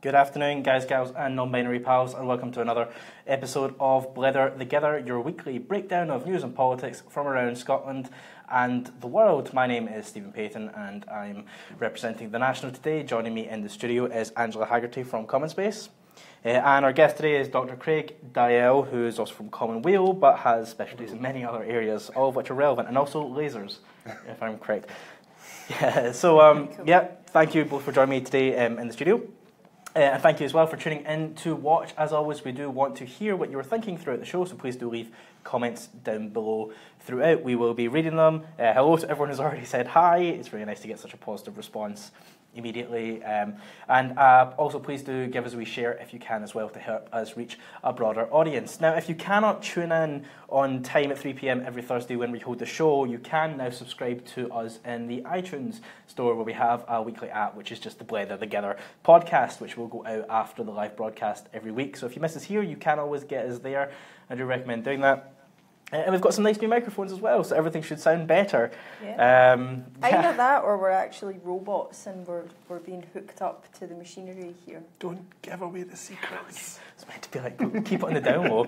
Good afternoon, guys, gals, and non-binary pals, and welcome to another episode of Blether, Thegither, your weekly breakdown of news and politics from around Scotland and the world. My name is Stephen Paton, and I'm representing the National today. Joining me in the studio is Angela Haggerty from Common Space. And our guest today is Dr. Craig Dalzell, who is also from Commonweal, but has specialties in many other areas, all of which are relevant, and also lasers, if I'm correct. Yeah, so, thank you both for joining me today in the studio. And thank you as well for tuning in to watch. As always, we do want to hear what you were thinking throughout the show, so please do leave comments down below throughout. We will be reading them. Hello to everyone who's already said hi. It's really nice to get such a positive response immediately. And also please do give us a wee share if you can as well to help us reach a broader audience. Now, if you cannot tune in on time at 3 p.m. every Thursday when we hold the show, you can now subscribe to us in the iTunes store, where we have a weekly app, which is just the Blether Thegither podcast, which will go out after the live broadcast every week. So if you miss us here, you can always get us there. I do recommend doing that. And we've got some nice new microphones as well, so everything should sound better. Yeah. Either that, or we're actually robots and we're being hooked up to the machinery here. Don't give away the secrets. It's meant to be like, keep it on the down low.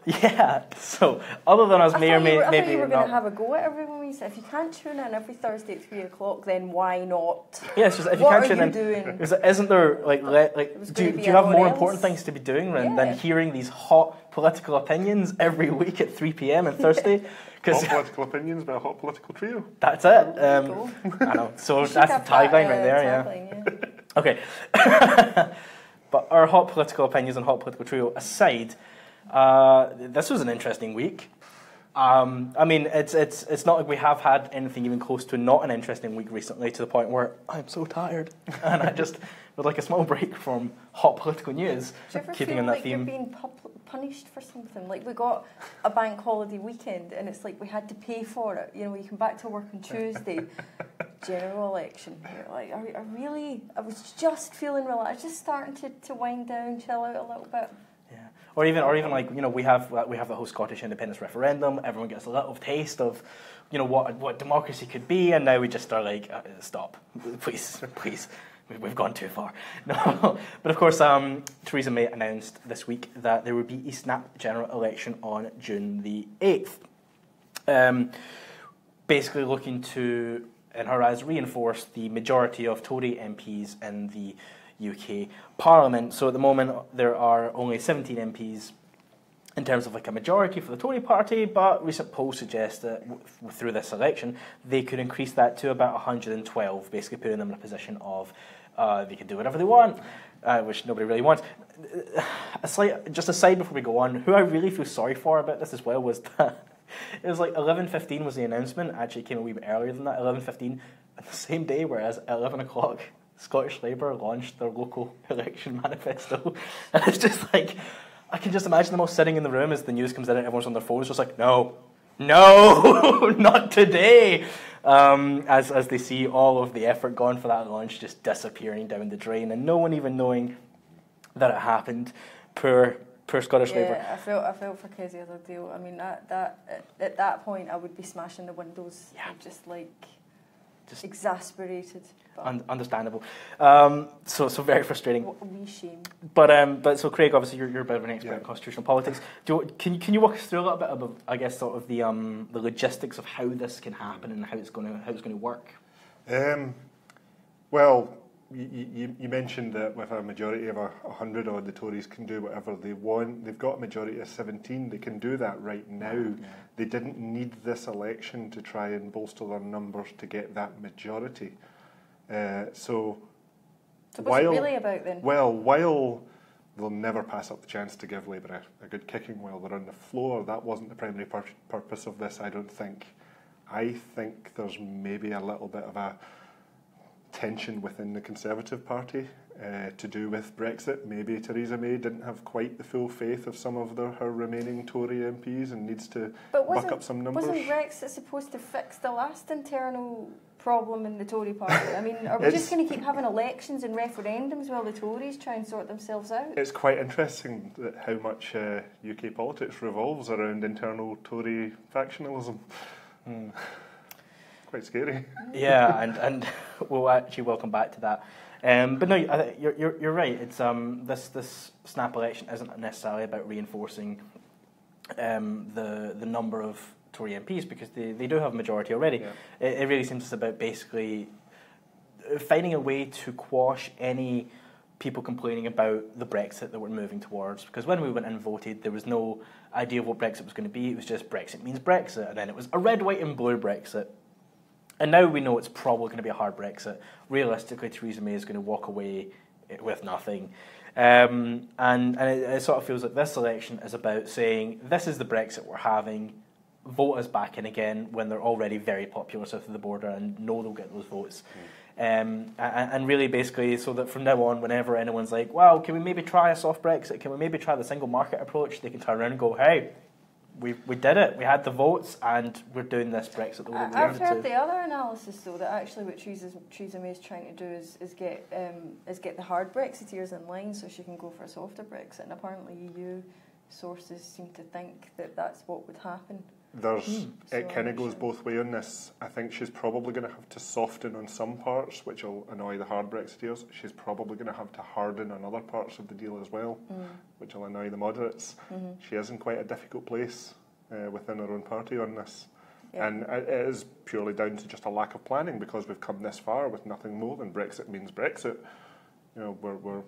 Yeah, so other than us maybe I thought you were going to have a go at everyone. We said, if you can't tune in every Thursday at 3 o'clock, then why not? Yeah, it's just if you can't tune in, isn't there do you have more important things to be doing than hearing these hot political opinions every week at 3 p.m. on Thursday? Hot political opinions by a hot political trio. That's it. I know. So that's the tagline right there. Okay. But our hot political opinions and hot political trio aside, this was an interesting week. I mean, it's not like we have had anything even close to not an interesting week recently, to the point where I'm so tired and I just would like a small break from hot political news. Do you ever keeping feel on that like theme. You're being punished for something? Like, we got a bank holiday weekend and it's like we had to pay for it. You know, you come back to work on Tuesday, general election. You're like, I was just feeling relaxed, just starting to wind down, chill out a little bit. Or even like, you know, we have the whole Scottish independence referendum. Everyone gets a little taste of, you know, what democracy could be, and now we just are like, stop, please, we've gone too far. No, but of course, Theresa May announced this week that there would be a snap general election on June the 8th. Basically looking to, in her eyes, reinforce the majority of Tory MPs in the UK Parliament. So at the moment there are only 17 MPs in terms of like a majority for the Tory party, but recent polls suggest that through this election they could increase that to about 112, basically putting them in a position of they can do whatever they want, which nobody really wants. Just a side before we go on, who I really feel sorry for about this as well was that it was like 11:15 was the announcement. Actually, it came a wee bit earlier than that, 11:15, on the same day, whereas at 11 o'clock Scottish Labour launched their local election manifesto. And it's just like, I can just imagine them all sitting in the room as the news comes in and everyone's on their phones just like, no, not today. As they see all of the effort gone for that launch just disappearing down the drain and no one even knowing that it happened. Poor Scottish Labour. Yeah, I felt for Kezia the deal. I mean, that at that point I would be smashing the windows. Yeah. Just exasperated. Understandable. So very frustrating. What a wee shame. But so Craig, obviously you're a bit of an expert in constitutional politics. Can you walk us through a little bit of, I guess, sort of the logistics of how this can happen and how it's going to work? Well, you mentioned that with a majority of 100 odd, the Tories can do whatever they want. They've got a majority of 17. They can do that right now. Yeah. They didn't need this election to try and bolster their numbers to get that majority. So what's it really about then? Well, while they'll never pass up the chance to give Labour a good kicking while they're on the floor, that wasn't the primary purpose of this, I don't think. I think there's maybe a little bit of a tension within the Conservative Party to do with Brexit. Maybe Theresa May didn't have quite the full faith of some of her remaining Tory MPs and needs to buck up some numbers. Wasn't Brexit supposed to fix the last internal problem in the Tory party? I mean, are we just going to keep having elections and referendums while the Tories try and sort themselves out? It's quite interesting that how much UK politics revolves around internal Tory factionalism. Quite scary. Yeah, and we'll come back to that. But no, you're right. It's this snap election isn't necessarily about reinforcing the number of Tory MPs, because they do have a majority already. Yeah. It really seems it's about basically finding a way to quash any people complaining about the Brexit that we're moving towards. Because when we went and voted, there was no idea of what Brexit was going to be. It was just Brexit means Brexit, and then it was a red, white and blue Brexit. And now we know it's probably going to be a hard Brexit. Realistically, Theresa May is going to walk away with nothing. And it sort of feels like this election is about saying, this is the Brexit we're having, vote us back in again, when they're already very popular south of the border and know they'll get those votes. And really basically so that from now on, whenever anyone's like, well, can we maybe try a soft Brexit? Can we maybe try the single market approach? They can turn around and go, hey, we did it. We had the votes, and we're doing this Brexit the way we I've wanted heard to. the other analysis, though, that actually what Theresa May is trying to do is get the hard Brexiteers in line so she can go for a softer Brexit. And apparently EU sources seem to think that that's what would happen. It kind of goes both ways on this. I think she's probably going to have to soften on some parts, which will annoy the hard Brexiteers. She's probably going to have to harden on other parts of the deal as well, which will annoy the moderates. She is in quite a difficult place within her own party on this. Yeah. And it is purely down to just a lack of planning, because we've come this far with nothing more than Brexit means Brexit. You know, we're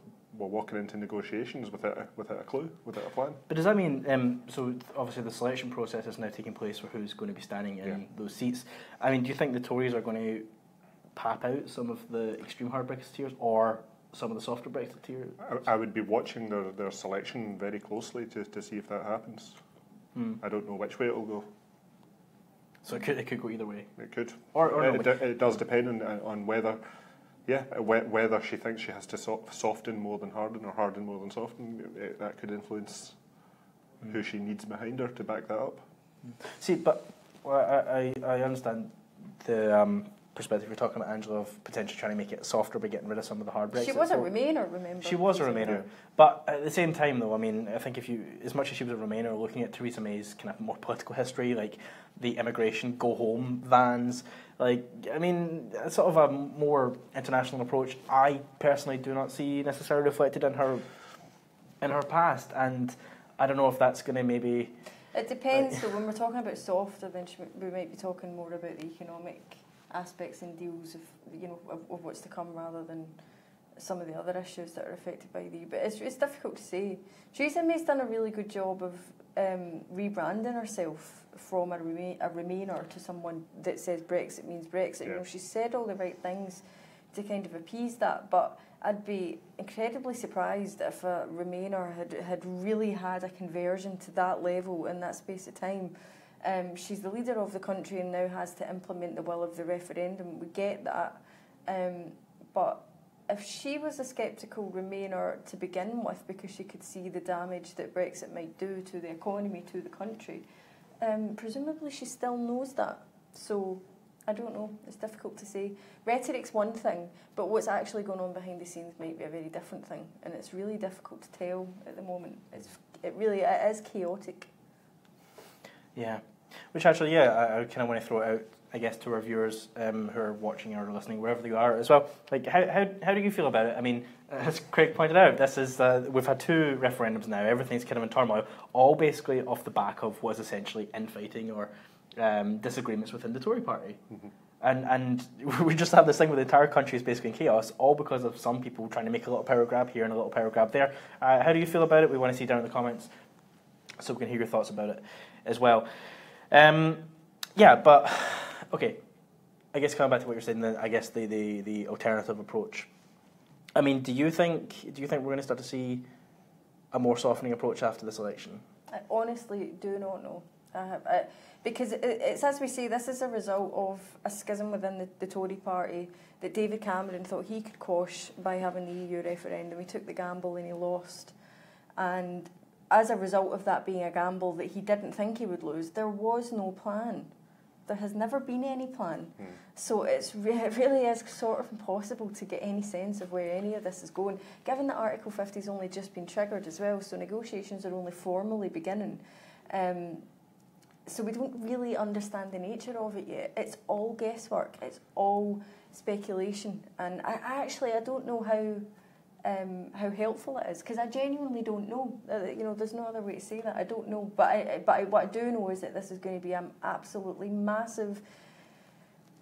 walking into negotiations without a clue, without a plan. But does that mean, so obviously the selection process is now taking place for who's going to be standing in those seats. I mean, do you think the Tories are going to pap out some of the extreme hard Brexiteers or some of the softer Brexiteers? I would be watching their selection very closely to see if that happens. I don't know which way it will go. So it could go either way? It could. Or it does depend on whether... Yeah, whether she thinks she has to soften more than harden or harden more than soften, that could influence who she needs behind her to back that up. See, but I understand the perspective you're talking about, Angela, of potentially trying to make it softer by getting rid of some of the hard Brexit. She was a Remainer, remember? She was a Remainer. Yeah. But at the same time, though, I mean, I think as much as she was a Remainer, looking at Theresa May's kind of more political history, like the immigration go-home vans, like, I mean, sort of a more international approach, I personally do not see necessarily reflected in her past, and I don't know if that's going to maybe... It depends, so when we're talking about softer, then we might be talking more about the economic aspects and deals of what's to come, rather than some of the other issues that are affected by the EU. But it's difficult to say. Theresa May's done a really good job of rebranding herself from a Remainer to someone that says Brexit means Brexit. Yeah. You know, she said all the right things to kind of appease that, but I'd be incredibly surprised if a Remainer had really had a conversion to that level in that space of time. She's the leader of the country and now has to implement the will of the referendum. We get that. But if she was a sceptical Remainer to begin with, because she could see the damage that Brexit might do to the economy, to the country, presumably she still knows that. So I don't know. It's difficult to say. Rhetoric's one thing, but what's actually going on behind the scenes might be a very different thing, and it's really difficult to tell at the moment. It is chaotic. Yeah. Which actually, I kind of want to throw it out, I guess, to our viewers who are watching or listening, wherever you are as well. Like, how do you feel about it? I mean, as Craig pointed out, this is we've had 2 referendums now. Everything's kind of in turmoil, all basically off the back of what is essentially infighting or disagreements within the Tory party. Mm-hmm. And we just have this thing where the entire country is basically in chaos, all because of some people trying to make a little power grab here and a little power grab there. How do you feel about it? We want to see down in the comments so we can hear your thoughts about it as well. But okay, I guess coming back to what you're saying, I guess the alternative approach. I mean, do you think we're going to start to see a more softening approach after this election? I honestly do not know. Because it's, as we say, this is a result of a schism within the Tory party that David Cameron thought he could quash by having the EU referendum. He took the gamble and he lost. And as a result of that being a gamble that he didn't think he would lose, there was no plan. There has never been any plan. So it really is sort of impossible to get any sense of where any of this is going, given that Article 50 has only just been triggered as well, so negotiations are only formally beginning. So we don't really understand the nature of it yet. It's all guesswork. It's all speculation, and I don't know how helpful it is, because I genuinely don't know. There's no other way to say that. I don't know, but what I do know is that this is going to be an absolutely massive,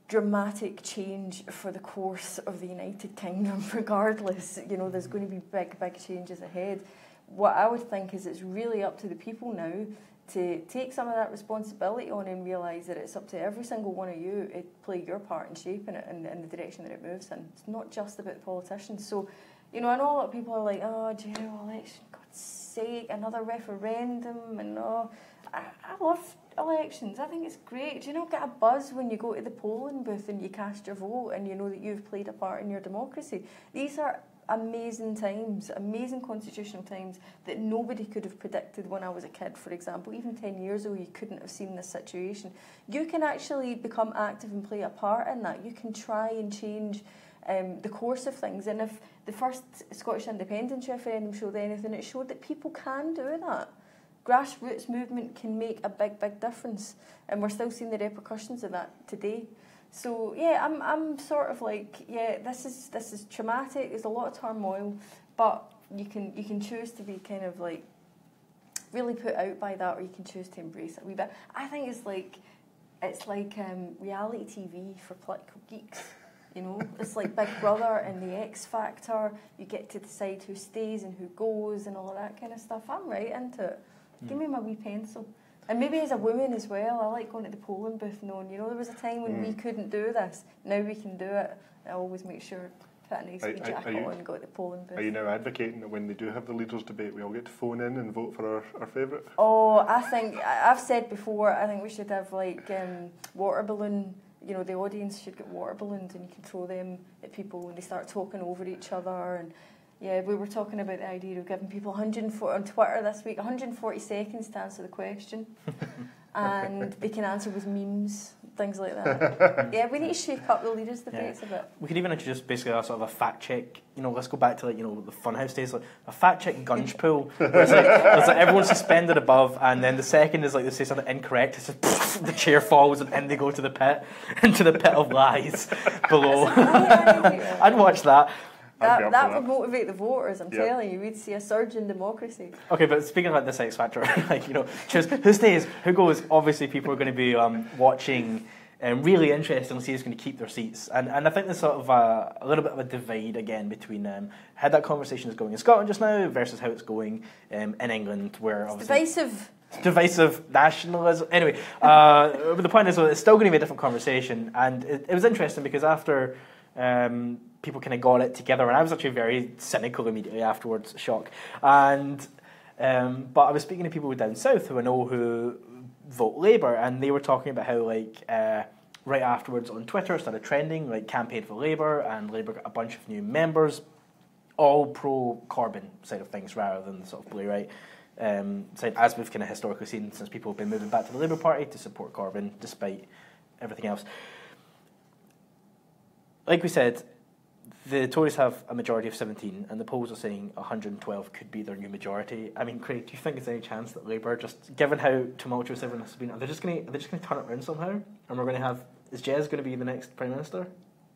dramatic change for the course of the United Kingdom. Regardless, there's going to be big changes ahead. What I would think is it's really up to the people now to take some of that responsibility on and realise that it's up to every single one of you to play your part in shaping it in the direction that it moves in. It's not just about the politicians. So, I know a lot of people are like, oh, general election, God's sake, another referendum, and I love elections. I think it's great. Do you not get a buzz when you go to the polling booth and you cast your vote and you know that you've played a part in your democracy? These are amazing times, amazing constitutional times that nobody could have predicted when I was a kid, for example. Even 10 years ago, you couldn't have seen this situation. You can actually become active and play a part in that. You can try and change the course of things. And if the first Scottish independence referendum showed anything, it showed that people can do that. Grassroots movement can make a big difference, and we're still seeing the repercussions of that today. So yeah, I'm sort of like, yeah, this is traumatic. There's a lot of turmoil, but you can choose to be kind of like really put out by that, or you can choose to embrace it a wee bit. I think it's like reality TV for political geeks. It's like Big Brother and the X Factor. You get to decide who stays and who goes and all of that kind of stuff. I'm right into it. Give me my wee pencil. And maybe as a woman as well, I like going to the polling booth knowing, there was a time when we couldn't do this. Now we can do it. I always make sure to put a nice wee jacket on and go to the polling booth. Are you now advocating that when they do have the leaders' debate, we all get to phone in and vote for our favourite? Oh, I think, I've said before, I think we should have like water balloon. The audience should get water balloons and you can throw them at people when they start talking over each other. And yeah, we were talking about the idea of giving people 140 on Twitter this week, 140 seconds to answer the question. And they can answer with memes, things like that. Yeah, we need to shake up the leaders' debates a bit. We could even introduce basically a sort of a fact check. Let's go back to the Funhouse days, like a fact check gunge pool. Where it's like everyone's suspended above, and then the second is like they say something incorrect. It's just the chair falls and in they go to the pit, into the pit of lies below. I'd watch that. That would motivate the voters, I'm telling you. We'd see a surge in democracy. Okay, but speaking of this X Factor, choose who stays, who goes. Obviously, people are going to be watching and really interested to see who's going to keep their seats. And I think there's sort of a little bit of a divide again between how that conversation is going in Scotland just now versus how it's going in England, where obviously... Divisive nationalism. Anyway, but the point is, it's still going to be a different conversation. And it was interesting because after... people kind of got it together, and I was actually very cynical immediately afterwards, shock. And but I was speaking to people down south who I know who vote Labour, and they were talking about how right afterwards on Twitter started trending campaign for Labour, and Labour got a bunch of new members, all pro Corbyn side of things rather than the sort of blue right side, as we've kind of historically seen since people have been moving back to the Labour Party to support Corbyn despite everything else. Like we said, the Tories have a majority of 17, and the polls are saying 112 could be their new majority. I mean, Craig, do you think there's any chance that Labour, just given how tumultuous everyone has been, are they just going to turn it around somehow? And we're going to have, is Jez going to be the next Prime Minister?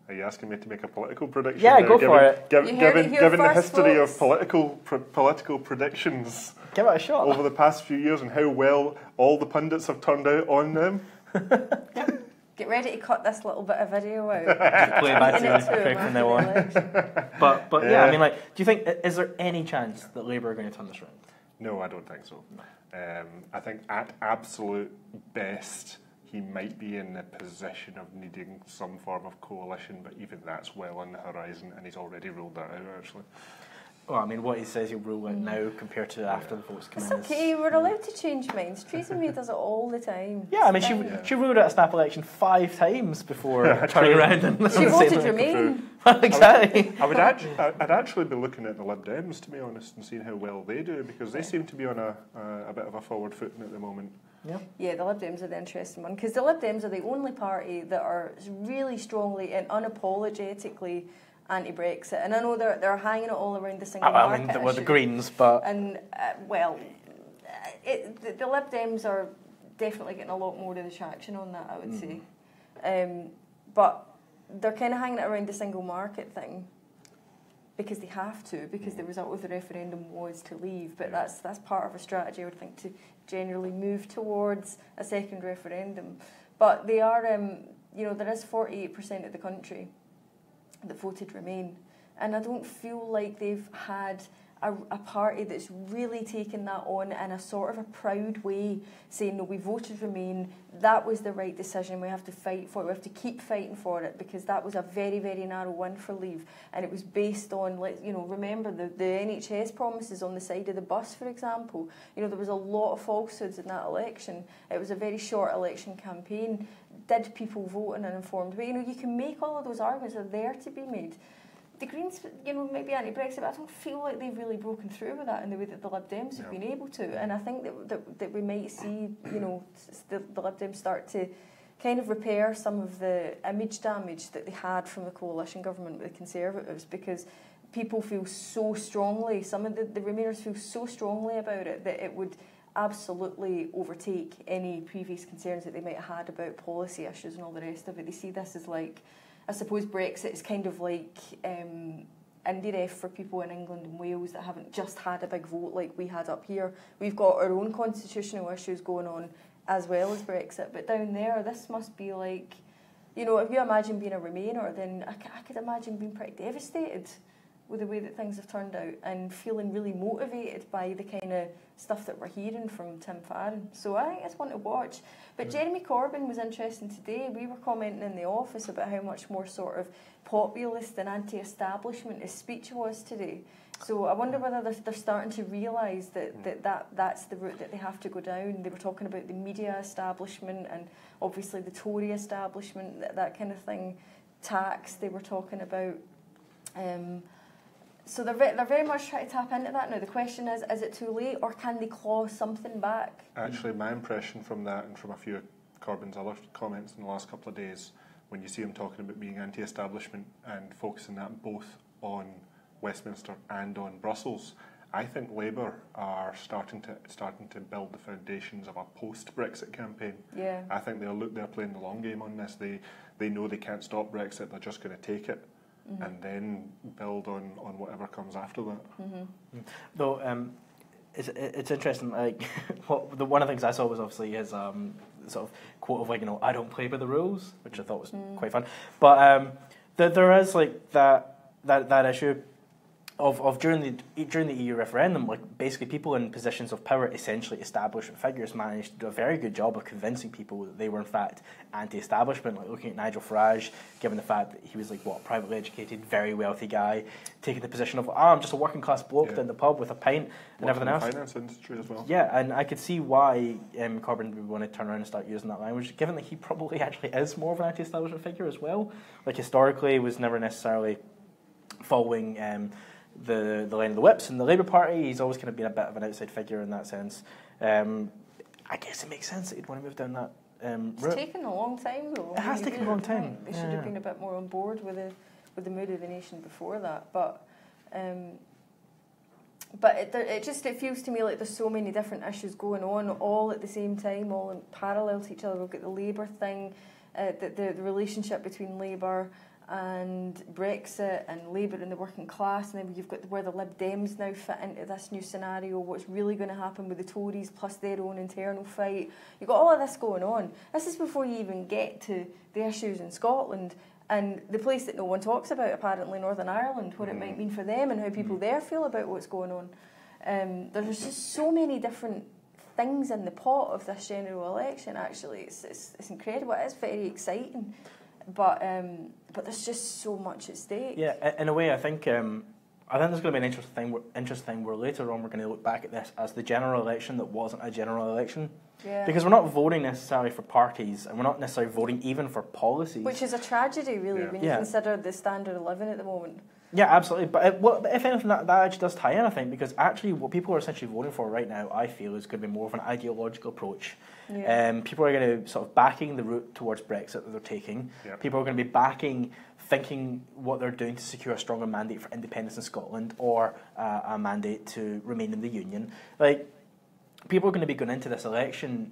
Are you asking me to make a political prediction? Yeah, go for it. Given the history of political predictions, give it a shot over the past few years and how well all the pundits have turned out on them. Get ready to cut this little bit of video out. Play it back to Craig from now on. But yeah, I mean, do you think, is there any chance that Labour are going to turn this around? No, I don't think so. I think at absolute best, he might be in the position of needing some form of coalition, but even that's well on the horizon, and he's already ruled that out, actually. Well, I mean, what he says he'll rule out now compared to after the votes come in. It's okay, we're allowed to change minds. Theresa May does it all the time. Yeah, I mean, she ruled out a snap election 5 times before turning around and she voted Remain. Exactly. I'd actually be looking at the Lib Dems, to be honest, and seeing how well they do, because they seem to be on a bit of a forward footing at the moment. Yeah, the Lib Dems are the interesting one, because the Lib Dems are the only party that are really strongly and unapologetically anti-Brexit, and I know they're hanging it all around the single market issue. The Greens, but and the Lib Dems are definitely getting a lot more of the traction on that, I would say. But they're kind of hanging it around the single market thing because they have to, because the result of the referendum was to leave. But that's part of a strategy, I would think, to generally move towards a second referendum. But they are, there is 48% of the country that voted Remain. And I don't feel like they've had a party that's really taken that on in a sort of a proud way, saying, no, we voted Remain, that was the right decision, we have to fight for it, we have to keep fighting for it, because that was a very, very narrow win for Leave, and it was based on, remember the NHS promises on the side of the bus, for example. There was a lot of falsehoods in that election. It was a very short election campaign. Did people vote in an informed way? You can make all of those arguments, are there to be made. The Greens, maybe anti-Brexit, but I don't feel like they've really broken through with that in the way that the Lib Dems have been able to. And I think that we might see, the Lib Dems start to kind of repair some of the image damage that they had from the coalition government with the Conservatives, because people feel so strongly, some of the Remainers feel so strongly about it, that it would absolutely overtake any previous concerns that they might have had about policy issues and all the rest of it. They see this as like, I suppose Brexit is kind of like indie ref for people in England and Wales that haven't just had a big vote like we had up here. We've got our own constitutional issues going on as well as Brexit. But down there, this must be like, if you imagine being a Remainer, then I could imagine being pretty devastated with the way that things have turned out and feeling really motivated by the kind of stuff that we're hearing from Tim Farron. So I think it's one to watch. But Jeremy Corbyn was interesting today. We were commenting in the office about how much more sort of populist and anti-establishment his speech was today. So I wonder whether they're starting to realise that's the route that they have to go down. They were talking about the media establishment and obviously the Tory establishment, that kind of thing. Tax they were talking about. So they're very much trying to tap into that now. The question is it too late, or can they claw something back? Actually, my impression from that, and from a few of Corbyn's other comments in the last couple of days, when you see him talking about being anti-establishment and focusing that both on Westminster and on Brussels, I think Labour are starting to build the foundations of a post-Brexit campaign. Yeah. I think they're playing the long game on this. They know they can't stop Brexit, they're just going to take it. And then build on whatever comes after that. Though it's interesting. Like one of the things I saw was obviously his sort of quote of I don't play by the rules, which I thought was quite fun. But there is like that issue of during the EU referendum, like basically people in positions of power, essentially establishment figures, managed to do a very good job of convincing people that they were in fact anti-establishment. Like looking at Nigel Farage, given the fact that he was privately educated, very wealthy guy, taking the position of I'm just a working class bloke in the pub with a pint and everything else. Finance industry as well. Yeah, and I could see why Corbyn would want to turn around and start using that language, given that he probably actually is more of an anti-establishment figure as well. Like historically, was never necessarily following the line of the whips in the Labour Party. He's always kind of been a bit of an outside figure in that sense. I guess it makes sense that he'd want to move down that route. It's taken a long time though. It has taken a long time. They should have been a bit more on board with the mood of the nation before that. But it feels to me like there's so many different issues going on all at the same time, all in parallel to each other. We've got the Labour thing, the relationship between Labour and Brexit and Labour and the working class, and then you've got where the Lib Dems now fit into this new scenario, what's really going to happen with the Tories plus their own internal fight. You've got all of this going on. This is before you even get to the issues in Scotland and the place that no one talks about, apparently, Northern Ireland, what it might mean for them and how people there feel about what's going on. There's just so many different things in the pot of this general election, actually. It's incredible. It is very exciting. But there's just so much at stake. Yeah, in a way, I think there's going to be an interesting thing where later on we're going to look back at this as the general election that wasn't a general election. Yeah. Because we're not voting necessarily for parties, and we're not necessarily voting even for policies. Which is a tragedy, really, when you consider the standard of living at the moment. Yeah, absolutely. But if anything, that actually does tie in, I think, because actually what people are essentially voting for right now, I feel, is going to be more of an ideological approach. Yeah. People are going to sort of backing the route towards Brexit that they're taking. Yep. People are going to be thinking what they're doing to secure a stronger mandate for independence in Scotland or a mandate to remain in the Union. Like, people are going to be going into this election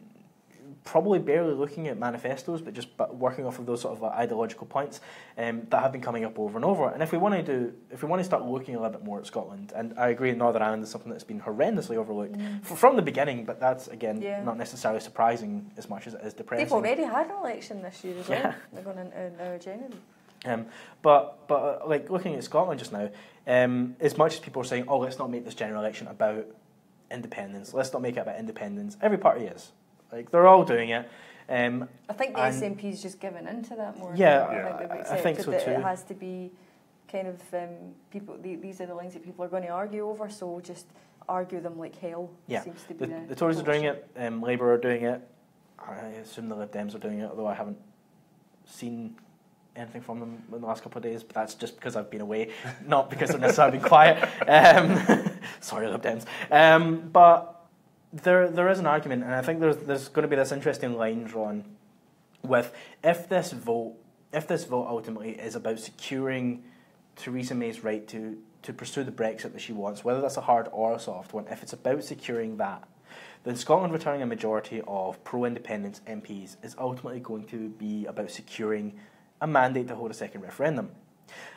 probably barely looking at manifestos, but just working off of those sort of ideological points that have been coming up over and over. And if we want to start looking a little bit more at Scotland, and I agree, Northern Ireland is something that's been horrendously overlooked from the beginning, but that's again not necessarily surprising as much as it is depressing. They've already had an election this year as well. They're going into now January. But like looking at Scotland just now, as much as people are saying, oh, let's not make this general election about independence, let's not make it about independence, every party is. Like, they're all doing it. I think the SNP's just given into that more. I think so too. It has to be kind of people. These are the lines that people are going to argue over, so just argue them like hell. Yeah, seems to be the Tories are doing it. Labour are doing it. I assume the Lib Dems are doing it, although I haven't seen anything from them in the last couple of days, but that's just because I've been away, not because they've necessarily been quiet. Sorry, Lib Dems. But there is an argument, and I think there's going to be this interesting line drawn with if this vote ultimately is about securing Theresa May's right to pursue the Brexit that she wants, whether that's a hard or a soft one, if it's about securing that, then Scotland returning a majority of pro-independence MPs is ultimately going to be about securing a mandate to hold a second referendum.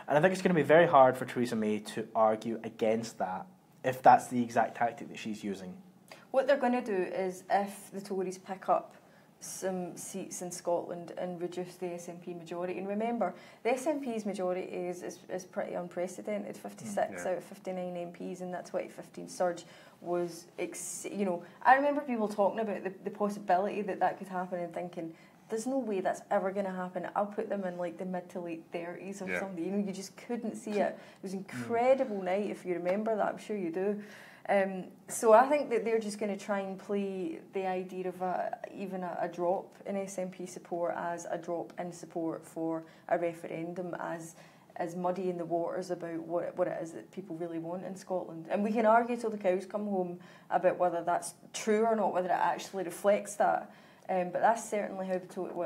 And I think it's going to be very hard for Theresa May to argue against that if that's the exact tactic that she's using. What they're going to do is, if the Tories pick up some seats in Scotland and reduce the SNP majority, and remember, the SNP's majority is pretty unprecedented, 56 out of 59 MPs in that 2015 surge was, I remember people talking about the possibility that could happen and thinking, there's no way that's ever going to happen. I'll put them in like the mid to late 30s or something. You just couldn't see it. It was an incredible night, if you remember that. I'm sure you do. So I think that they're just going to try and play the idea of even a drop in SNP support as a drop in support for a referendum, as muddy in the waters about what it is that people really want in Scotland. And we can argue till the cows come home about whether that's true or not, whether it actually reflects that. But that's certainly how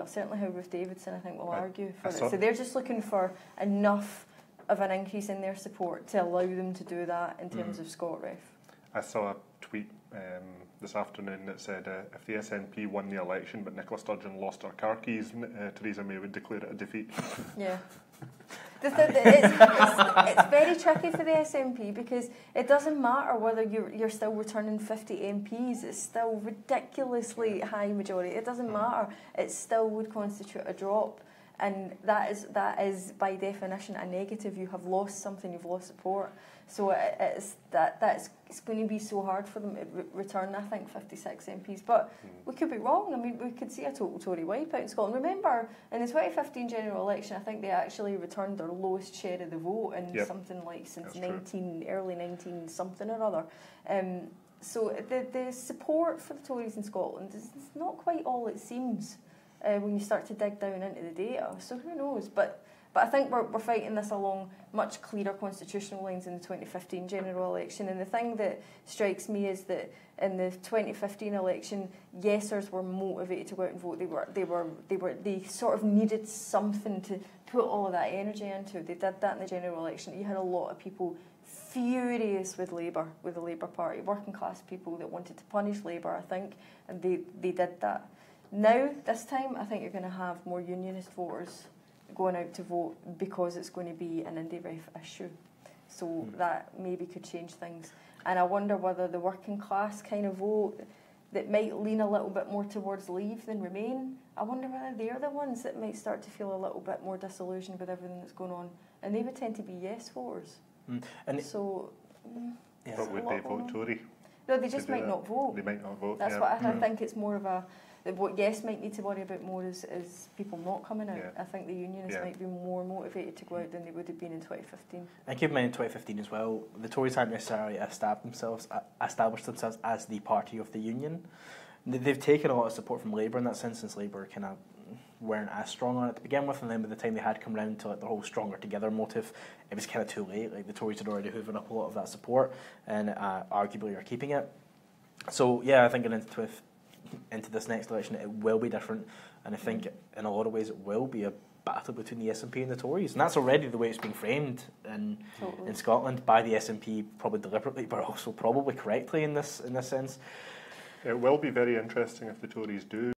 certainly how Ruth Davidson, I think, will argue for it. So they're just looking for enough of an increase in their support to allow them to do that in terms of ScotRef. I saw a tweet this afternoon that said if the SNP won the election but Nicola Sturgeon lost her car keys, Theresa May would declare it a defeat. Yeah. It's very tricky for the SNP because it doesn't matter whether you're still returning 50 MPs, it's still ridiculously high majority. It doesn't matter. It still would constitute a drop. And that is by definition a negative. You have lost something, you've lost support. So it's going to be so hard for them to return, I think, 56 MPs. But we could be wrong. I mean, we could see a total Tory wipeout in Scotland. Remember, in the 2015 general election, I think they actually returned their lowest share of the vote in something like since early 19 something or other. So the support for the Tories in Scotland is not quite all it seems when you start to dig down into the data. So who knows? But I think we're fighting this along much clearer constitutional lines in the 2015 general election. And the thing that strikes me is that in the 2015 election, yesers were motivated to go out and vote. They sort of needed something to put all of that energy into. They did that in the general election. You had a lot of people furious with Labour, with the Labour Party, working class people that wanted to punish Labour, I think, and they did that. Now, this time, I think you're going to have more unionist voters going out to vote because it's going to be an IndieRef issue. So that maybe could change things. And I wonder whether the working class kind of vote that might lean a little bit more towards Leave than Remain, I wonder whether they're the ones that might start to feel a little bit more disillusioned with everything that's going on. And they would tend to be yes voters. And so... But would they vote Tory? No, they just might not vote. They might not vote, That's what I think. It's more of a... What yes might need to worry about more is people not coming out. Yeah. I think the unionists might be more motivated to go out than they would have been in 2015. And keep in mind in 2015 as well, the Tories hadn't necessarily established themselves as the party of the union. They've taken a lot of support from Labour in that sense, since Labour kind of weren't as strong on it to begin with, and then by the time they had come round to like the whole stronger together motive, it was kind of too late. Like the Tories had already hoovered up a lot of that support, and arguably are keeping it. So yeah, I think going into this next election, it will be different, and I think in a lot of ways it will be a battle between the SNP and the Tories, and that's already the way it's being framed in Scotland by the SNP, probably deliberately, but also probably correctly in this sense. It will be very interesting if the Tories do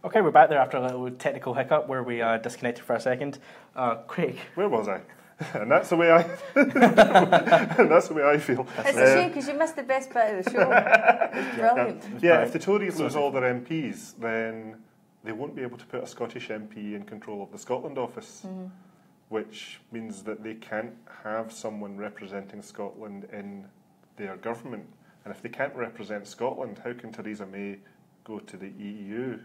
Okay, we're back there after a little technical hiccup where we disconnected for a second. Craig. Where was I? And that's the way I and that's the way I feel. It's a shame because you missed the best bit of the show. It's brilliant. Yeah, if the Tories lose all their MPs, then they won't be able to put a Scottish MP in control of the Scotland office, which means that they can't have someone representing Scotland in their government. And if they can't represent Scotland, how can Theresa May go to the EU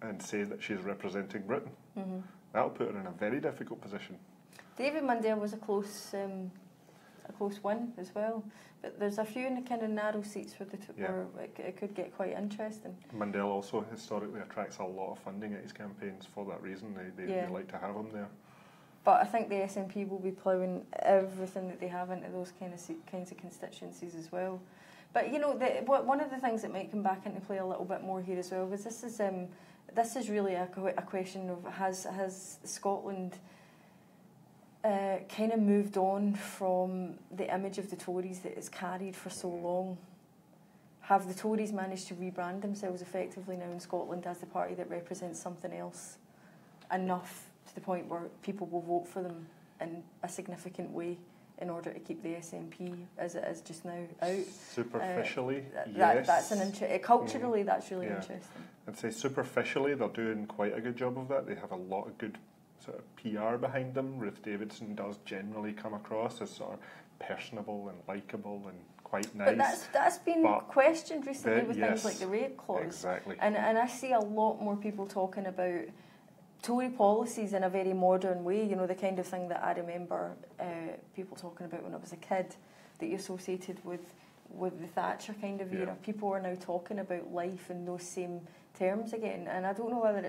and say that she's representing Britain? That'll put her in a very difficult position. David Mundell was a close win as well, but there's a few in the kind of narrow seats where it could get quite interesting. Mundell also historically attracts a lot of funding at his campaigns for that reason. They like to have him there. But I think the SNP will be ploughing everything that they have into those kinds of constituencies as well. But you know, one of the things that might come back into play a little bit more here as well, because this is really a question of has Scotland kind of moved on from the image of the Tories that it's carried for so long? Have the Tories managed to rebrand themselves effectively now in Scotland as the party that represents something else enough to the point where people will vote for them in a significant way in order to keep the SNP as it is just now out? Superficially, yes. That's culturally, that's really interesting. I'd say superficially they're doing quite a good job of that. They have a lot of good sort of PR behind them. Ruth Davidson does generally come across as sort of personable and likeable and quite nice. But that's been questioned recently with things like the rape clause. Exactly. And I see a lot more people talking about Tory policies in a very modern way, you know, the kind of thing that I remember people talking about when I was a kid, that you associated with the Thatcher kind of era. People are now talking about life in those same terms again, and I don't know whether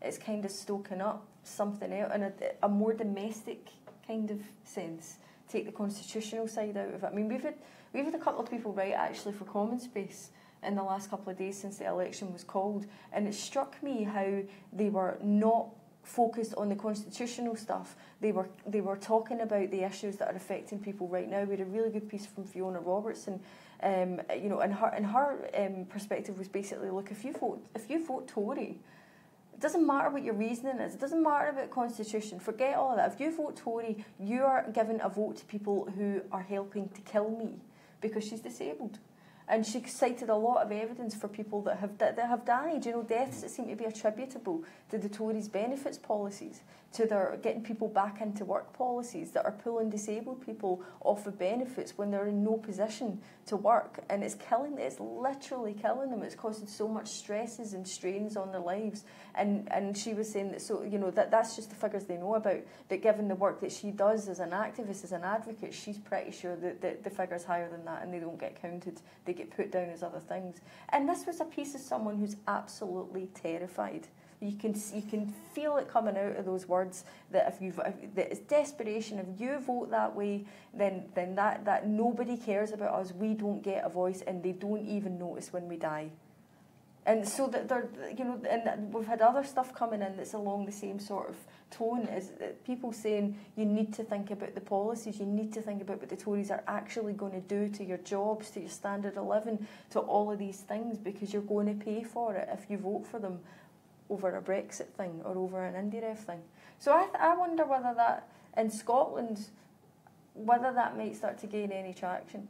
it's kind of stoking up something else in a more domestic kind of sense. Take the constitutional side out of it. I mean, we've had a couple of people write actually for Common Space in the last couple of days since the election was called, and it struck me how they were not focused on the constitutional stuff. They were talking about the issues that are affecting people right now. We had a really good piece from Fiona Robertson, you know, and her perspective was basically, look, if you vote Tory, it doesn't matter what your reasoning is. It doesn't matter about the Constitution. Forget all of that. If you vote Tory, you are giving a vote to people who are helping to kill me because she's disabled. And she cited a lot of evidence for people that have died, you know, deaths that seem to be attributable to the Tories' benefits policies, to their getting people back into work policies that are pulling disabled people off of benefits when they're in no position to work. And it's literally killing them. It's causing so much stresses and strains on their lives. And she was saying that, so, you know, that's just the figures they know about, that given the work that she does as an activist, as an advocate, she's pretty sure that the figure's higher than that and they don't get counted. They get put down as other things. And this was a piece of someone who's absolutely terrified. You can feel it coming out of those words that that it's desperation. If you vote that way, then that nobody cares about us. We don't get a voice, and they don't even notice when we die. And so that they're, you know, and we've had other stuff coming in that's along the same sort of tone, is people saying you need to think about the policies, you need to think about what the Tories are actually going to do to your jobs, to your standard of living, to all of these things, because you're going to pay for it if you vote for them over a Brexit thing or over an IndyRef thing. So I wonder whether that, in Scotland, whether that might start to gain any traction.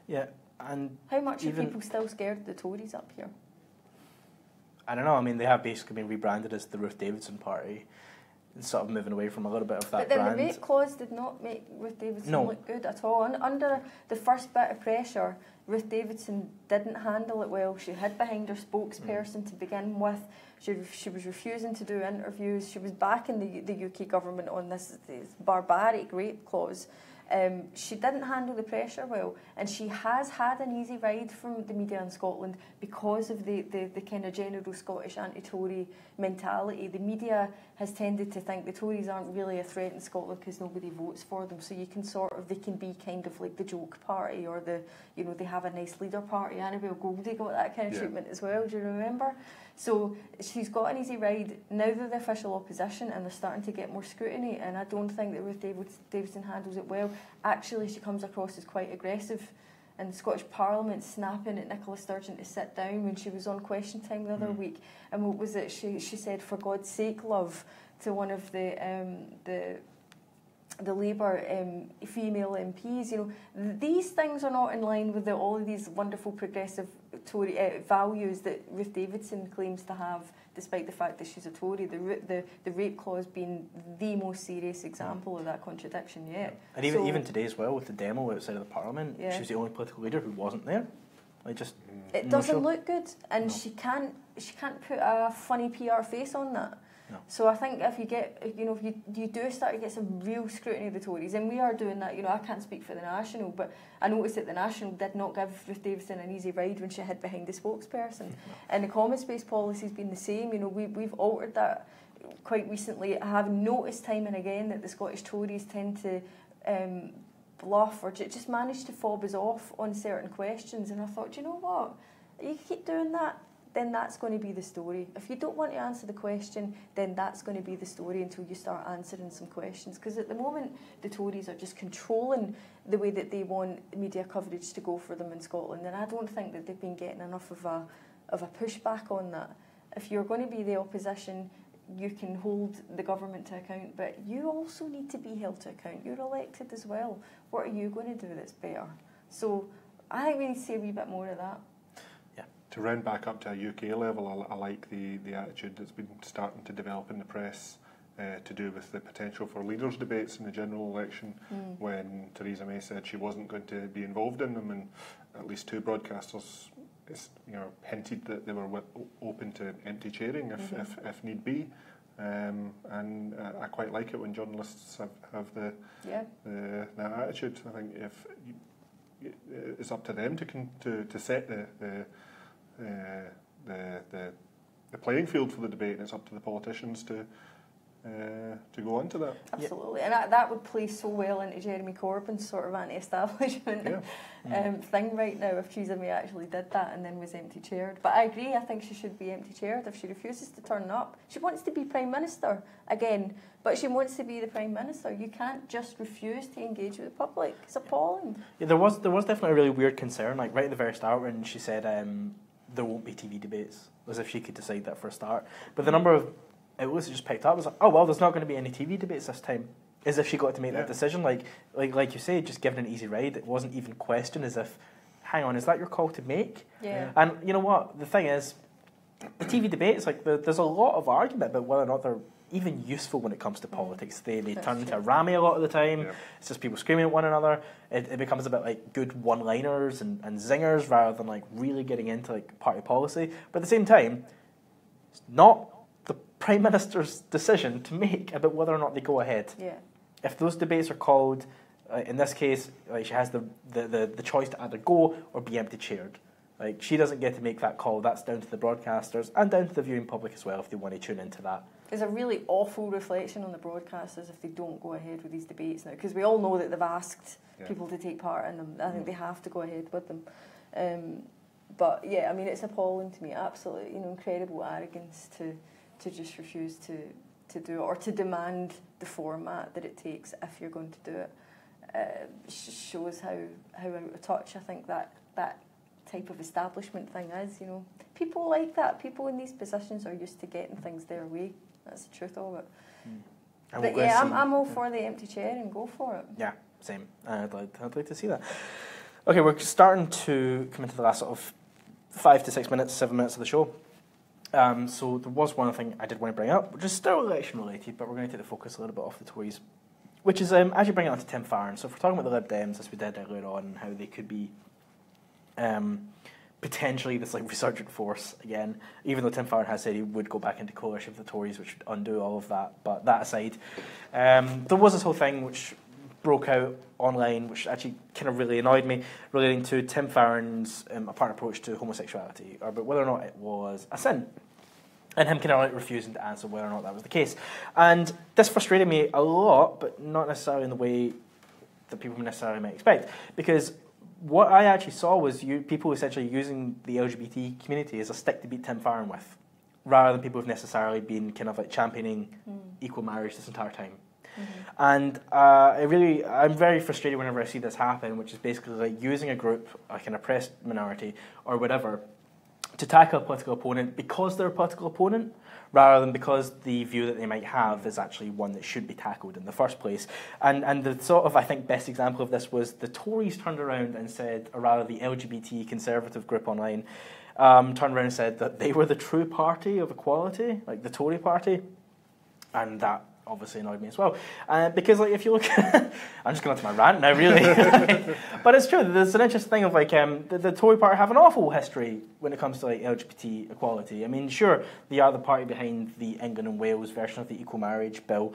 Yeah, and how much are people still scared of the Tories up here? I don't know. I mean, they have basically been rebranded as the Ruth Davidson Party, sort of moving away from a little bit of that brand. But then the rape clause did not make Ruth Davidson look good at all. Under the first bit of pressure, Ruth Davidson didn't handle it well. She hid behind her spokesperson to begin with. She was refusing to do interviews. She was backing the UK government on this barbaric rape clause. She didn't handle the pressure well, and she has had an easy ride from the media in Scotland because of the kind of general Scottish anti-Tory mentality. The media has tended to think the Tories aren't really a threat in Scotland because nobody votes for them, so you can they can be kind of like the joke party, or they have a nice leader party. Annabel Goldie got that kind of treatment as well, do you remember? So she's got an easy ride. Now they're the official opposition and they're starting to get more scrutiny, and I don't think that Ruth Davidson handles it well. Actually, she comes across as quite aggressive and Scottish Parliament snapping at Nicola Sturgeon to sit down when she was on Question Time the other week. And what was it? She said, "For God's sake, love," to one of the Labour female MPs. You know, these things are not in line with all of these wonderful progressive Tory values that Ruth Davidson claims to have, despite the fact that she's a Tory. The rape clause being the most serious example of that contradiction yet. And even today as well, with the demo outside of the Parliament, she was the only political leader who wasn't there. Like, just it doesn't look good, and she can't put a funny PR face on that. No. So I think if you get, if you do start to get some real scrutiny of the Tories, and we are doing that. I can't speak for the National, but I noticed that the National did not give Ruth Davidson an easy ride when she hid behind the spokesperson. And the common space policy's been the same. We've altered that quite recently. I have noticed time and again that the Scottish Tories tend to bluff or just manage to fob us off on certain questions. And I thought, do you know what? You keep doing that, then that's going to be the story. If you don't want to answer the question, then that's going to be the story until you start answering some questions. Because at the moment, the Tories are just controlling the way that they want media coverage to go for them in Scotland, and I don't think that they've been getting enough of a pushback on that. If you're going to be the opposition, you can hold the government to account, but you also need to be held to account. You're elected as well. What are you going to do that's better? So I think we need to see a wee bit more of that. To round back up to a UK level, I like the attitude that's been starting to develop in the press to do with the potential for leaders' debates in the general election, when Theresa May said she wasn't going to be involved in them, and at least two broadcasters hinted that they were open to empty chairing if need be. And I quite like it when journalists have that attitude. I think if it's up to them to set the playing field for the debate, and it's up to the politicians to go into that. Absolutely, and that would play so well into Jeremy Corbyn's sort of anti-establishment thing right now if Theresa May actually did that and then was empty-chaired. But I agree, I think she should be empty-chaired if she refuses to turn up. She wants to be Prime Minister again, but she wants to be the Prime Minister. You can't just refuse to engage with the public. It's appalling. Yeah, there was definitely a really weird concern, like right at the very start when she said there won't be TV debates, as if she could decide that for a start. But the number of outlets just picked up was like, oh well, there's not going to be any TV debates this time. As if she got to make that decision, like you say, just given an easy ride. It wasn't even questioned, as if, hang on, is that your call to make? Yeah. And you know what? The thing is, the TV debates, like there's a lot of argument about whether or not they're even useful when it comes to politics. They turn into a rammy a lot of the time. Yeah. It's just people screaming at one another. It becomes a bit like good one-liners and zingers rather than like really getting into like party policy. But at the same time, it's not the Prime Minister's decision to make about whether or not they go ahead. Yeah. If those debates are called, in this case, she has the choice to either go or be empty-chaired. Like, she doesn't get to make that call. That's down to the broadcasters and down to the viewing public as well if they want to tune into that. There's a really awful reflection on the broadcasters if they don't go ahead with these debates now, because we all know that they've asked people to take part in them. I think they have to go ahead with them. But yeah, I mean, it's appalling to me. Absolutely, incredible arrogance to just refuse to do it or to demand the format that it takes if you're going to do it. Shows how out of touch I think that type of establishment thing is. People like that. People in these positions are used to getting things their way. That's the truth of it. But yeah, I'm all for the empty chair and go for it. Yeah, same. I'd like to see that. Okay, we're starting to come into the last sort of 5 to 6 minutes, 7 minutes of the show. So there was one thing I did want to bring up, which is still election related, but we're going to take the focus a little bit off the Tories, which is as you bring it on to Tim Farron. So if we're talking about the Lib Dems, as we did earlier on, and how they could be potentially this like resurgent force again, even though Tim Farron has said he would go back into coalition with the Tories, which would undo all of that. But that aside, there was this whole thing which broke out online, which actually kind of really annoyed me, relating to Tim Farron's apparent approach to homosexuality, or about whether or not it was a sin, and him kind of like refusing to answer whether or not that was the case. And this frustrated me a lot, but not necessarily in the way that people necessarily might expect, because what I actually saw was people essentially using the LGBT community as a stick to beat Tim Farron with, rather than people who've necessarily been kind of like championing equal marriage this entire time. And I'm very frustrated whenever I see this happen, which is basically like using a group, like an oppressed minority or whatever, to tackle a political opponent because they're a political opponent, rather than because the view that they might have is actually one that should be tackled in the first place. And the sort of, I think, best example of this was the Tories turned around and said, or rather the LGBT conservative group online, turned around and said that they were the true party of equality, like the Tory party, and that obviously annoyed me as well. Because like if you look at I'm just going to my rant now, really. But it's true, there's an interesting thing of like the Tory party have an awful history when it comes to like LGBT equality. I mean, sure, they are the party behind the England and Wales version of the equal marriage bill.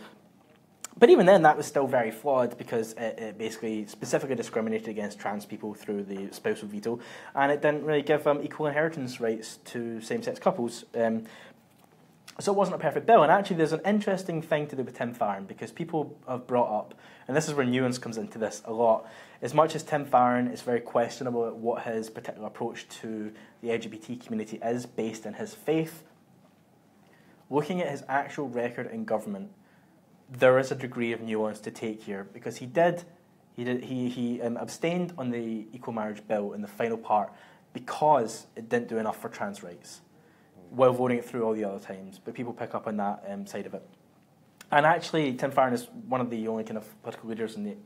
But even then, that was still very flawed because it basically specifically discriminated against trans people through the spousal veto, and it didn't really give equal inheritance rights to same-sex couples. So it wasn't a perfect bill. And actually, there's an interesting thing to do with Tim Farron, because people have brought up, and this is where nuance comes into this a lot, as much as Tim Farron is very questionable at what his particular approach to the LGBT community is based in his faith, looking at his actual record in government, there is a degree of nuance to take here, because he abstained on the equal marriage bill in the final part because it didn't do enough for trans rights, while voting it through all the other times. But people pick up on that side of it. And actually, Tim Farron is one of the only kind of political leaders in the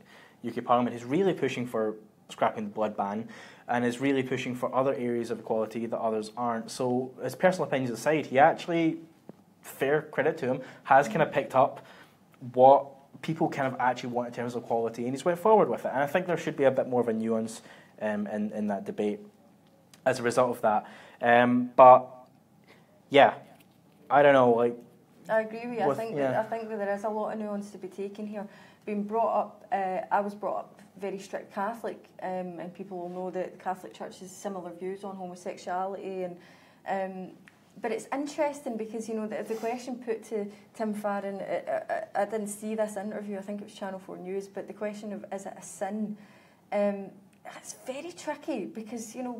UK Parliament who's really pushing for scrapping the blood ban, and is really pushing for other areas of equality that others aren't. So, his personal opinions aside, he actually, fair credit to him, has kind of picked up what people kind of actually want in terms of equality, and he's went forward with it. And I think there should be a bit more of a nuance in that debate as a result of that. But yeah, I don't know. Like, I agree with you. I think that there is a lot of nuance to be taken here. Being brought up, I was brought up very strict Catholic, and people will know that the Catholic Church has similar views on homosexuality. And but it's interesting because, you know, the question put to Tim Farron, I didn't see this interview. I think it was Channel 4 News. But the question of is it a sin? It's very tricky because, you know,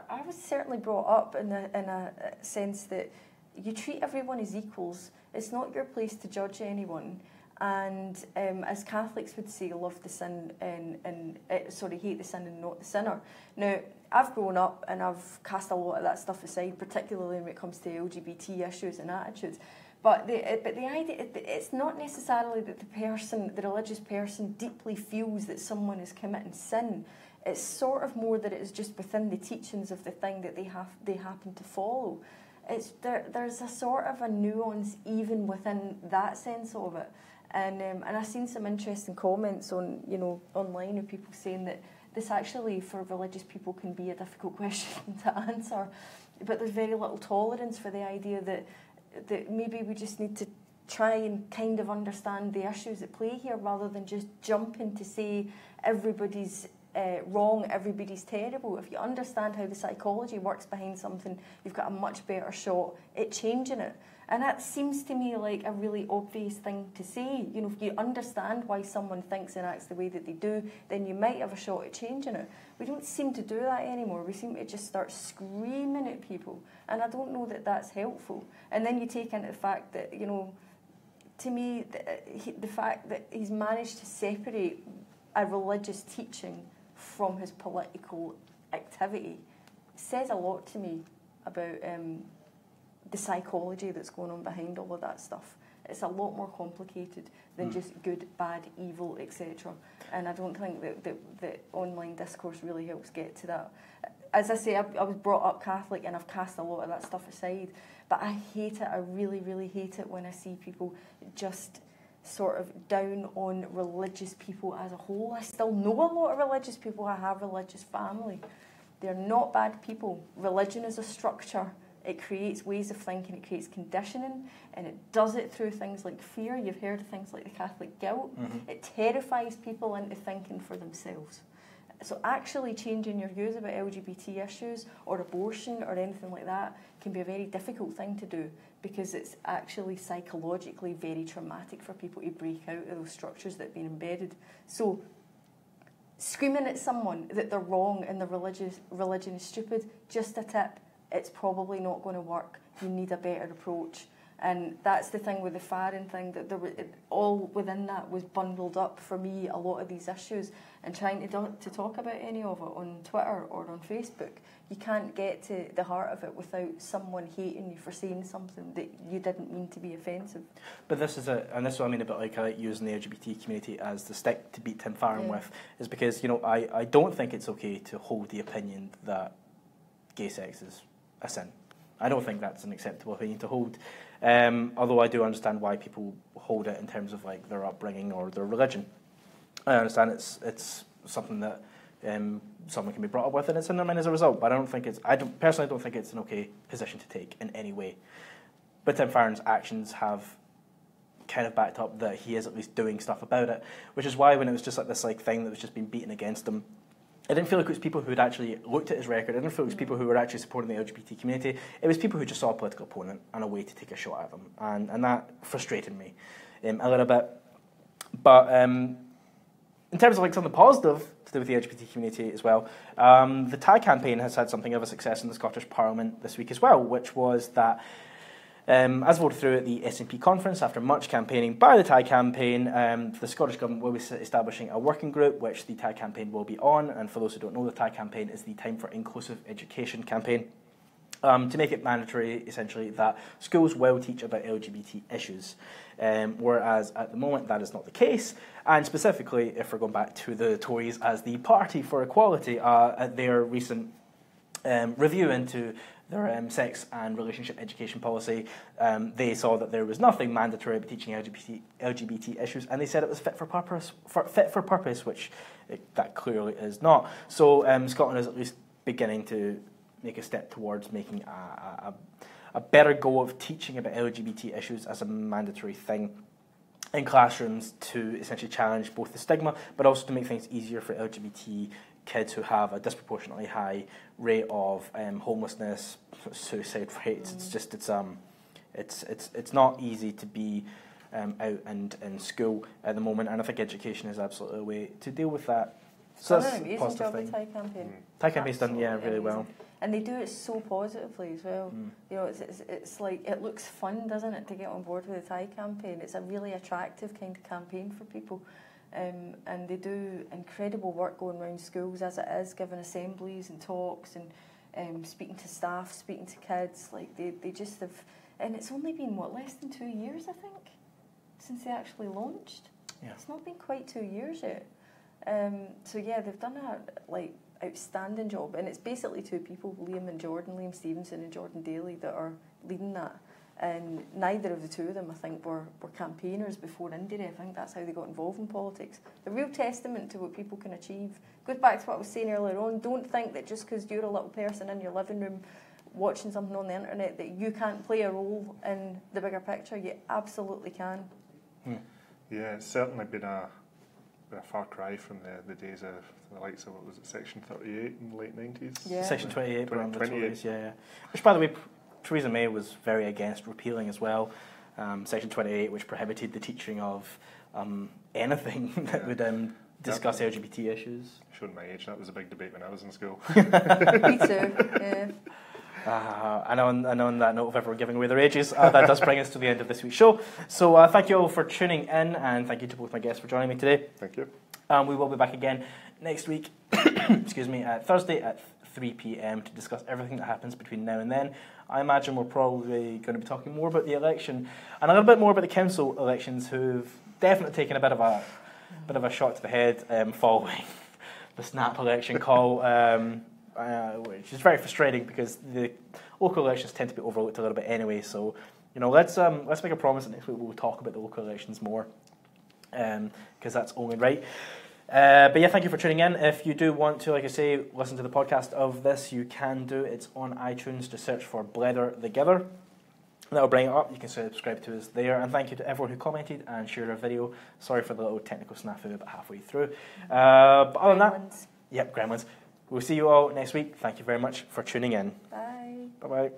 I was certainly brought up in a sense that you treat everyone as equals. It's not your place to judge anyone. And as Catholics would say, love the sin and hate the sin and not the sinner. Now, I've grown up and I've cast a lot of that stuff aside, particularly when it comes to LGBT issues and attitudes. But the idea, it's not necessarily that the religious person, deeply feels that someone is committing sin. It's sort of more that it is just within the teachings of the thing that they happen to follow. There's a sort of a nuance even within that sense of it. And I've seen some interesting comments on, you know, online of people saying that this actually for religious people can be a difficult question to answer, but there's very little tolerance for the idea that maybe we just need to try and kind of understand the issues at play here rather than just jumping to say everybody's wrong, everybody's terrible. If you understand how the psychology works behind something, you've got a much better shot at changing it. And that seems to me like a really obvious thing to say. You know, if you understand why someone thinks and acts the way that they do, then you might have a shot at changing it. We don't seem to do that anymore. We seem to just start screaming at people. And I don't know that that's helpful. And then you take into the fact that, you know, to me, the fact that he's managed to separate a religious teaching from his political activity says a lot to me about the psychology that's going on behind all of that stuff. It's a lot more complicated than just good, bad, evil, etc. And I don't think that online discourse really helps get to that. As I say, I was brought up Catholic and I've cast a lot of that stuff aside, but I hate it. I really, really hate it when I see people just sort of down on religious people as a whole. I still know a lot of religious people. I have a religious family. They're not bad people. Religion is a structure. It creates ways of thinking, it creates conditioning, and it does it through things like fear. You've heard of things like the Catholic guilt. Mm-hmm. It terrifies people into thinking for themselves. So actually changing your views about LGBT issues or abortion or anything like that can be a very difficult thing to do because it's actually psychologically very traumatic for people to break out of those structures that have been embedded. So screaming at someone that they're wrong and their religion is stupid, just a tip. It's probably not going to work. You need a better approach. And that's the thing with the Farron thing, that all within that was bundled up for me, a lot of these issues, and trying to talk about any of it on Twitter or on Facebook. You can't get to the heart of it without someone hating you for saying something that you didn't mean to be offensive. But this is and this is what I mean about like using the LGBT community as the stick to beat Tim Farron with, is because, you know, I don't think it's okay to hold the opinion that gay sex is a sin. I don't think that's an acceptable opinion to hold. Although I do understand why people hold it in terms of like their upbringing or their religion. I understand it's something that someone can be brought up with and it's in their mind as a result. But I personally don't think it's an okay position to take in any way. But Tim Farron's actions have kind of backed up that he is at least doing stuff about it, which is why when it was just like this like thing that was just being beaten against him, I didn't feel like it was people who had actually looked at his record. I didn't feel it was people who were actually supporting the LGBT community. It was people who just saw a political opponent and a way to take a shot at them. And that frustrated me a little bit. But in terms of like something positive to do with the LGBT community as well, the TAG campaign has had something of a success in the Scottish Parliament this week as well, which was that as voted through at the SNP conference, after much campaigning by the TAG campaign, the Scottish Government will be establishing a working group which the TAG campaign will be on. And for those who don't know, the TAG campaign is the Time for Inclusive Education campaign, to make it mandatory, essentially, that schools will teach about LGBT issues, whereas at the moment that is not the case. And specifically, if we're going back to the Tories as the Party for Equality, at their recent review into their sex and relationship education policy, they saw that there was nothing mandatory about teaching LGBT issues, and they said it was fit for purpose, which that clearly is not. So Scotland is at least beginning to make a step towards making a better go of teaching about LGBT issues as a mandatory thing in classrooms, to essentially challenge both the stigma, but also to make things easier for LGBT kids who have a disproportionately high rate of homelessness, suicide rates. It's not easy to be out and in school at the moment, and I think education is absolutely a way to deal with that. So that's an amazing job with TAG campaign. TAG campaign's done really well, and they do it so positively as well. You know, it's like, it looks fun, doesn't it, to get on board with the TAG campaign? It's a really attractive kind of campaign for people. And they do incredible work going around schools as it is, giving assemblies and talks and speaking to staff, speaking to kids. Like they just have, and it's only been less than 2 years, I think, since they actually launched. Yeah. It's not been quite 2 years yet. So yeah, they've done a outstanding job, and it's basically two people, Liam Stevenson and Jordan Daly, that are leading that. And neither of the two of them, I think, were campaigners before Indie. I think that's how they got involved in politics. The real testament to what people can achieve goes back to what I was saying earlier on. Don't think that just because you're a little person in your living room watching something on the internet that you can't play a role in the bigger picture. You absolutely can. Yeah, it's certainly been a far cry from the days of the likes of, what was it, Section 38 in the late 90s? Yeah. Section 28 around the Tories, yeah. Which, by the way, Theresa May was very against repealing as well. Section 28, which prohibited the teaching of anything that would discuss LGBT issues. Showing my age, that was a big debate when I was in school. Me too, yeah. And on that note of everyone giving away their ages, that does bring us to the end of this week's show. So thank you all for tuning in, and thank you to both my guests for joining me today. Thank you. We will be back again next week, excuse me, Thursday at 3 p.m. to discuss everything that happens between now and then. I imagine we're probably going to be talking more about the election and a little bit more about the council elections, who've definitely taken a bit of a shot to the head following the snap election call, which is very frustrating because the local elections tend to be overlooked a little bit anyway. So, you know, let's make a promise that next week we'll talk about the local elections more, because that's only right. But yeah, thank you for tuning in. If you do want to, like I say, listen to the podcast of this, you can do. It's on iTunes. Just search for Blether, Thegither. That'll bring it up. You can subscribe to us there. And thank you to everyone who commented and shared our video. Sorry for the little technical snafu about halfway through. But other than that, gremlins. We'll see you all next week. Thank you very much for tuning in. Bye. Bye-bye.